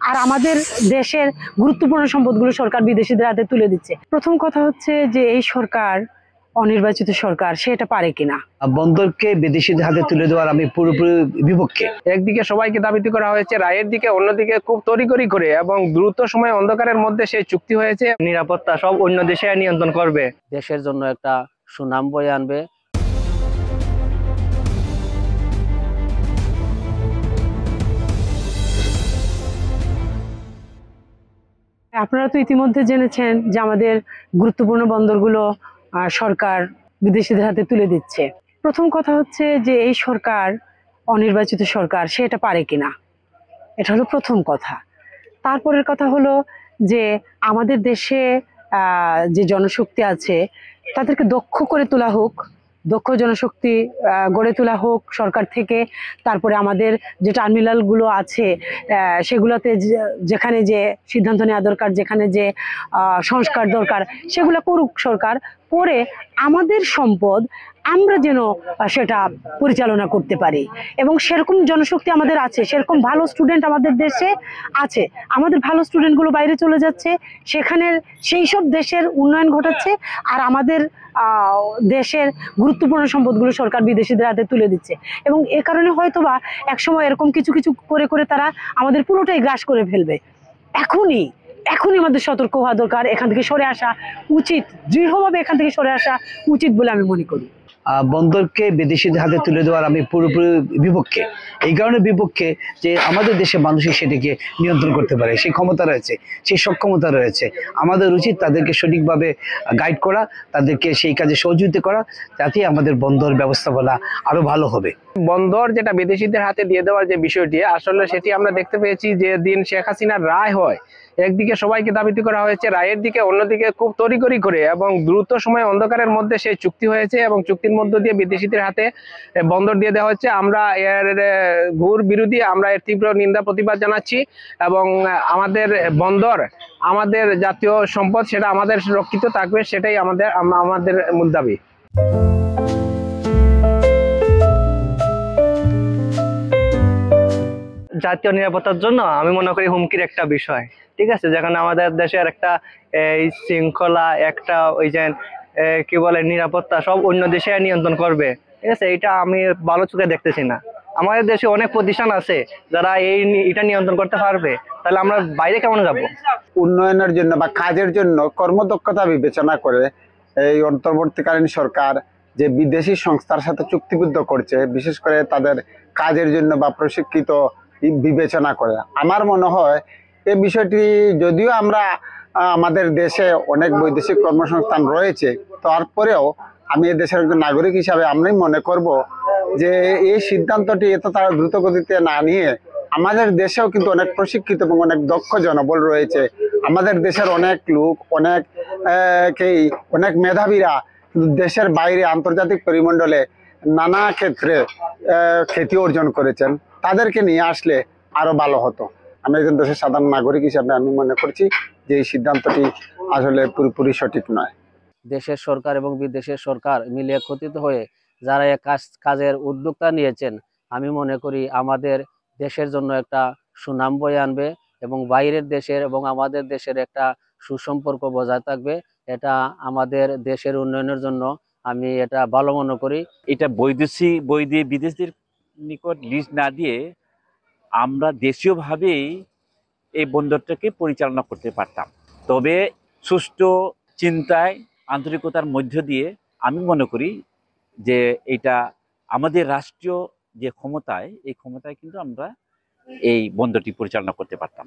আর আমাদের দেশের গুরুত্বপূর্ণ সম্পদগুলো সরকার বিদেশিদের হাতে তুলে দিচ্ছে। প্রথম কথা হচ্ছে যে এই সরকার অনির্বাচিত সরকার, সে এটা পারে কিনা। বন্দরকে বিদেশিদের হাতে তুলে দেওয়ার আমি পুরোপুরি বিপক্ষে। একদিকে সবাইকে দাবিত করা হয়েছে রায়ের দিকে, অন্যদিকে খুব তড়িঘড়ি করে এবং দ্রুত সময় অন্ধকারের মধ্যে সেই চুক্তি হয়েছে। নিরাপত্তা সব অন্য দেশে নিয়ন্ত্রণ করবে, দেশের জন্য একটা সুনাম বয়ে আনবে। আপনারা তো ইতিমধ্যে জেনেছেন যে আমাদের গুরুত্বপূর্ণ বন্দরগুলো সরকার বিদেশিদের হাতে তুলে দিচ্ছে। প্রথম কথা হচ্ছে যে এই সরকার অনির্বাচিত সরকার, সে এটা পারে কিনা, এটা হলো প্রথম কথা। তারপরের কথা হলো যে আমাদের দেশে যে জনশক্তি আছে তাদেরকে দক্ষ করে তোলা হোক, দক্ষ জনশক্তি গড়ে তোলা হোক সরকার থেকে। তারপরে আমাদের যে টার্মিনালগুলো আছে সেগুলোতে যেখানে যে সিদ্ধান্ত নেওয়া দরকার, যেখানে যে সংস্কার দরকার সেগুলো করুক সরকার, করে আমাদের সম্পদ আমরা যেন সেটা পরিচালনা করতে পারি। এবং সেরকম জনশক্তি আমাদের আছে, সেরকম ভালো স্টুডেন্ট আমাদের দেশে আছে। আমাদের ভালো স্টুডেন্টগুলো বাইরে চলে যাচ্ছে, সেখানে সেই সব দেশের উন্নয়ন ঘটাচ্ছে, আর আমাদের দেশের গুরুত্বপূর্ণ সম্পদগুলো সরকার বিদেশিদের হাতে তুলে দিচ্ছে। এবং এ কারণে হয়তোবা একসময় এরকম কিছু কিছু করে করে তারা আমাদের পুরোটাই গ্রাস করে ফেলবে। এখনই আমাদের সতর্ক হওয়া দরকার, এখান থেকে সরে আসা উচিত, দৃঢ়ভাবে এখান থেকে সরে আসা উচিত বলে আমি মনে করি। বন্দরকে বিদেশিদের হাতে তুলে দেওয়ার আমি পুরোপুরি বিপক্ষে। এই কারণে বিপক্ষে যে আমাদের দেশের মানুষই সেটিকে নিয়ন্ত্রণ করতে পারে, সেই ক্ষমতা রয়েছে, সেই সক্ষমতা রয়েছে। আমাদের উচিত তাদেরকে সঠিকভাবে গাইড করা, তাদেরকে সেই কাজে সহযোগিতা করা, যাতে আমাদের বন্দর ব্যবস্থাপনা আরো ভালো হবে। বন্দর যেটা বিদেশিদের হাতে দিয়ে দেওয়ার যে বিষয়টি, আসলে সেটি আমরা দেখতে পেয়েছি যে দিন শেখ হাসিনার রায় হয়, একদিকে সবাইকে দাবিত করা হয়েছে রায়ের দিকে, অন্যদিকে খুব তড়িঘড়ি করে এবং দ্রুত সময় অন্ধকারের মধ্যে সেই চুক্তি হয়েছে এবং চুক্তির মধ্য দিয়ে বিদেশিদের হাতে বন্দর দিয়ে দেওয়া হচ্ছে। আমরা এর ঘোর বিরোধী, আমরা এর তীব্র নিন্দা প্রতিবাদ জানাচ্ছি। এবং আমাদের বন্দর আমাদের জাতীয় সম্পদ, সেটা আমাদের সুরক্ষিত থাকবে, সেটাই আমাদের মূল দাবি। জাতীয় নিরাপত্তার জন্য আমি মনে করি হুমকির একটা বিষয়, ঠিক আছে। যেখানে আমাদের দেশের একটা শৃঙ্খলা, একটা ওই যে কি বলে নিরাপত্তা সব অন্য দেশে নিয়ন্ত্রণ করবে, ঠিক আছে, এটা আমি ভালো চোখে দেখতেছি না। আমাদের দেশে অনেক প্রতিষ্ঠান আছে যারা এটা নিয়ন্ত্রণ করতে পারবে, তাহলে আমরা বাইরে কেমন যাব? উন্নয়নের জন্য বা কাজের জন্য কর্মদক্ষতা বিবেচনা করে এই অন্তর্বর্তীকালীন সরকার যে বিদেশি সংস্থার সাথে চুক্তিবদ্ধ করছে, বিশেষ করে তাদের কাজের জন্য বা প্রশিক্ষিত বিবেচনা করে, আমার মনে হয় এই বিষয়টি, যদিও আমরা আমাদের দেশে অনেক বৈদেশিক কর্মসংস্থান রয়েছে, তারপরেও আমি এই দেশের একজন নাগরিক হিসাবে আমি মনে করব যে এই সিদ্ধান্তটি এত তারা দ্রুত গতিতে না নিয়ে, আমাদের দেশেও কিন্তু অনেক প্রশিক্ষিত এবং অনেক দক্ষ জনবল রয়েছে। আমাদের দেশের অনেক লোক, অনেক মেধাবীরা দেশের বাইরে আন্তর্জাতিক পরিমণ্ডলে নানা ক্ষেত্রে খ্যাতি অর্জন করেছেন। তাদেরকে নিয়ে আসলে আরো ভালো হতো। আমি একজন দেশের সাধারণ নাগরিক হিসাবে আমি মনে করছি যে এই সিদ্ধান্তটি আসলে পুরোপুরি সঠিক নয়। দেশের সরকার এবং বিদেশের সরকার মিলে একত্রিত হয়ে যারা এই কাজের উদ্যোক্তা নিয়েছেন, আমি মনে করি আমাদের দেশের জন্য একটা সুনাম বয়ে আনবে এবং বাইরের দেশের এবং আমাদের দেশের একটা সুসম্পর্ক বজায় থাকবে। এটা আমাদের দেশের উন্নয়নের জন্য আমি এটা ভালো মনে করি। এটা বই দিয়ে বিদেশিদের নিকট লিজ না দিয়ে আমরা দেশীয়ভাবেই এই বন্দরটাকে পরিচালনা করতে পারতাম। তবে সুষ্ঠু চিন্তায়, আন্তরিকতার মধ্য দিয়ে আমি মনে করি যে এটা আমাদের রাষ্ট্রীয় যে ক্ষমতায়, এই ক্ষমতায় কিন্তু আমরা এই বন্দরটি পরিচালনা করতে পারতাম।